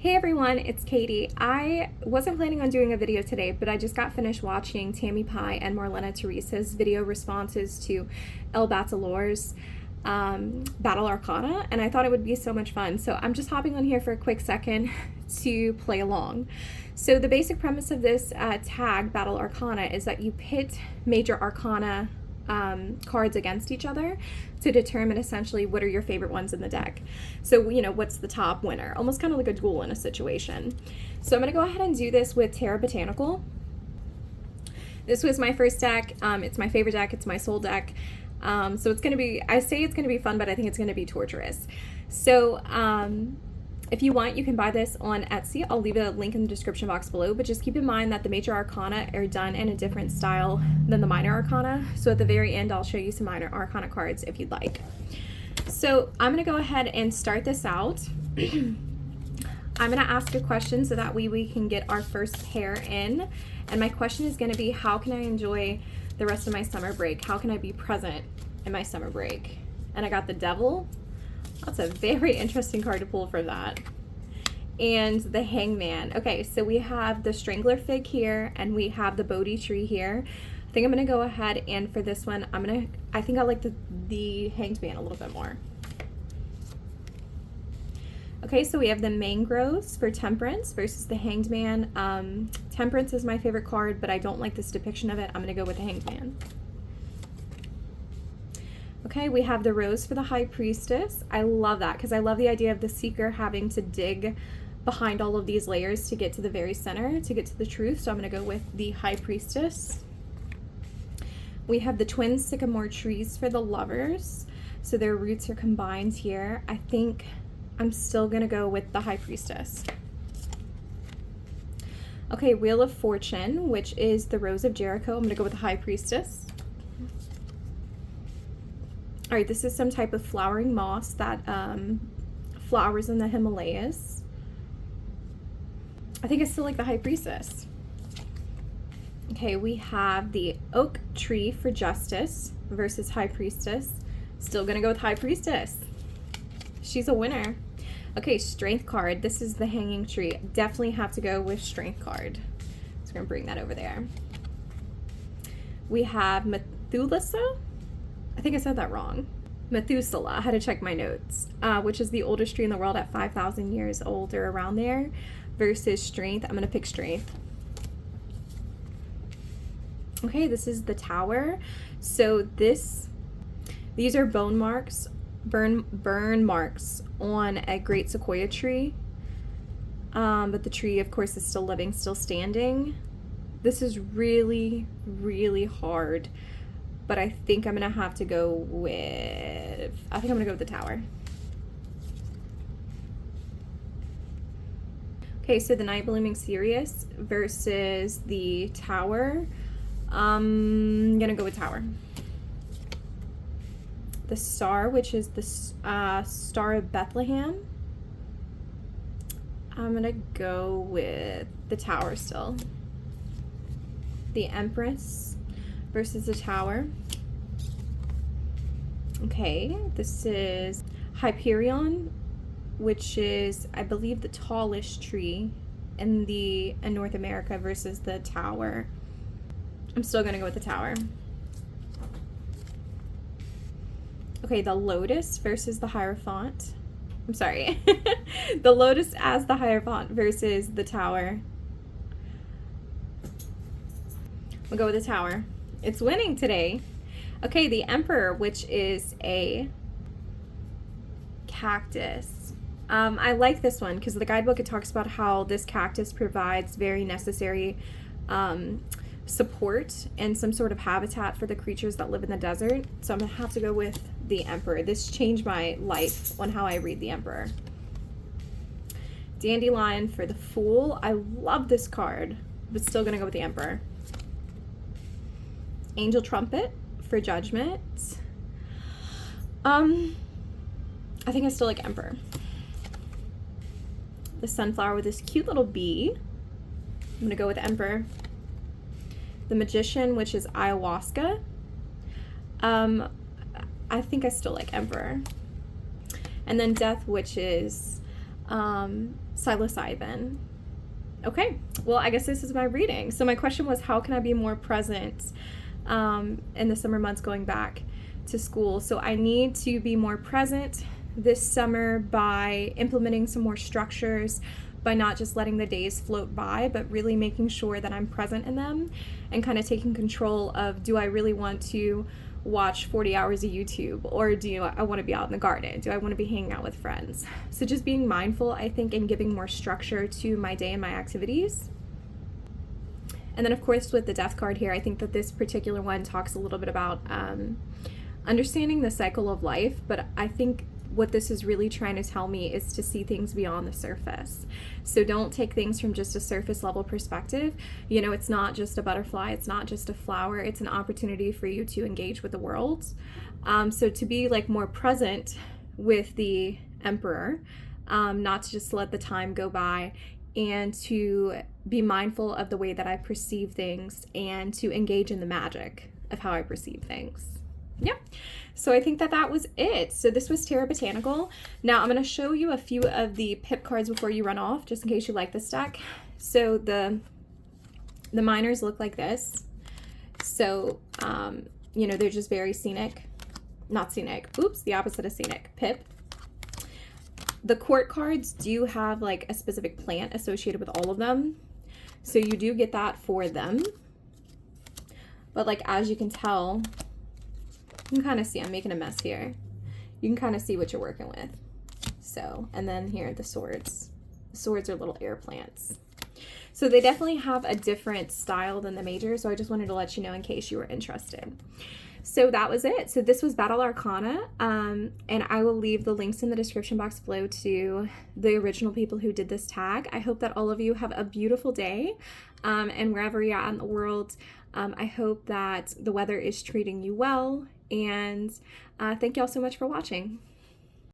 Hey everyone, it's Katie. I wasn't planning on doing a video today, but I just got finished watching Tammy Pie and Marlena Teresa's video responses to El Batalor's Battle Arcana, and I thought it would be so much fun. So I'm just hopping on here for a quick second to play along. So the basic premise of this tag, Battle Arcana, is that you pit major arcana cards against each other to determine essentially what are your favorite ones in the deck. So, you know, what's the top winner? Almost kind of like a duel in a situation. So I'm going to go ahead and do this with Terra Botanical. This was my first deck. It's my favorite deck. It's my soul deck. So it's going to be, I say it's going to be fun, but I think it's going to be torturous. So, if you want, you can buy this on Etsy. I'll leave a link in the description box below, but just keep in mind that the major arcana are done in a different style than the minor arcana. So at the very end, I'll show you some minor arcana cards if you'd like. So I'm going to go ahead and start this out. I'm going to ask a question so that way we can get our first pair in. And my question is going to be, how can I enjoy the rest of my summer break? How can I be present in my summer break? And I got the Devil. That's a very interesting card to pull for that. And the Hangman. Okay, so we have the Strangler Fig here, and we have the Bodhi Tree here. I think I'm gonna go ahead and for this one, I think I like the Hanged Man a little bit more. Okay, so we have the Mangroves for Temperance versus the Hanged Man. Temperance is my favorite card, but I don't like this depiction of it. I'm gonna go with the Hanged Man. Okay, we have the Rose for the High Priestess. I love that because I love the idea of the Seeker having to dig behind all of these layers to get to the very center, to get to the truth. So I'm going to go with the High Priestess. We have the Twin Sycamore Trees for the Lovers. So their roots are combined here. I think I'm still going to go with the High Priestess. Okay, Wheel of Fortune, which is the Rose of Jericho. I'm going to go with the High Priestess. All right, this is some type of flowering moss that flowers in the Himalayas. I think I still like the High Priestess. Okay, we have the Oak Tree for Justice versus High Priestess. Still gonna go with High Priestess. She's a winner. Okay, Strength card. This is the Hanging Tree. Definitely have to go with Strength card. So we're gonna bring that over there. We have Methuselah. I think I said that wrong. Methuselah, I had to check my notes, which is the oldest tree in the world at 5,000 years old or around there, versus Strength. I'm going to pick Strength. Okay, this is the Tower. So these are burn marks on a great sequoia tree, but the tree, of course, is still living, still standing. This is really, really hard. But I think I'm going to have to go with, the Tower. Okay, so the Night Blooming Sirius versus the Tower. I'm going to go with Tower. The Star, which is the Star of Bethlehem. I'm going to go with the Tower still. The Empress versus the Tower. Okay, this is Hyperion, which is, I believe, the tallest tree in North America versus the Tower. I'm still gonna go with the Tower. Okay, the Lotus versus the Hierophant. I'm sorry. The Lotus as the Hierophant versus the Tower. We'll go with the Tower. It's winning today. Okay, the Emperor, which is a cactus. I like this one because the guidebook, it talks about how this cactus provides very necessary support and some sort of habitat for the creatures that live in the desert. So I'm going to have to go with the Emperor. This changed my life on how I read the Emperor. Dandelion for the Fool. I love this card, but still going to go with the Emperor. Angel Trumpet for Judgment. I think I still like Emperor. The Sunflower with this cute little bee. I'm gonna go with Emperor. The Magician, which is ayahuasca. I think I still like Emperor. And then Death, which is psilocybin. Okay, well, I guess this is my reading. So my question was, how can I be more present in the summer months going back to school? So I need to be more present this summer by implementing some more structures, by not just letting the days float by, but really making sure that I'm present in them and kind of taking control of, do I really want to watch 40 hours of YouTube, or do I want to be out in the garden? Do I want to be hanging out with friends? So just being mindful, I think, and giving more structure to my day and my activities. And then of course with the death card here, I think that this particular one talks a little bit about understanding the cycle of life, but I think what this is really trying to tell me is to see things beyond the surface. So don't take things from just a surface level perspective. You know, it's not just a butterfly, it's not just a flower, it's an opportunity for you to engage with the world. So to be like more present with the Emperor, not to just let the time go by, and to be mindful of the way that I perceive things and to engage in the magic of how I perceive things. Yep. So I think that that was it. So this was Terra Botanical. Now I'm going to show you a few of the pip cards before you run off, just in case you like this deck. So the minors look like this. So, you know, they're just very scenic. Not scenic. Oops, the opposite of scenic. Pip. The court cards do have like a specific plant associated with all of them. So you do get that for them. But like, as you can tell, you can kind of see, I'm making a mess here. You can kind of see what you're working with. So, and then here are the swords. The swords are little air plants. So they definitely have a different style than the major. So I just wanted to let you know in case you were interested. So that was it. So this was Battle Arcana. And I will leave the links in the description box below to the original people who did this tag. I hope that all of you have a beautiful day. And wherever you're at in the world, I hope that the weather is treating you well. And thank you all so much for watching.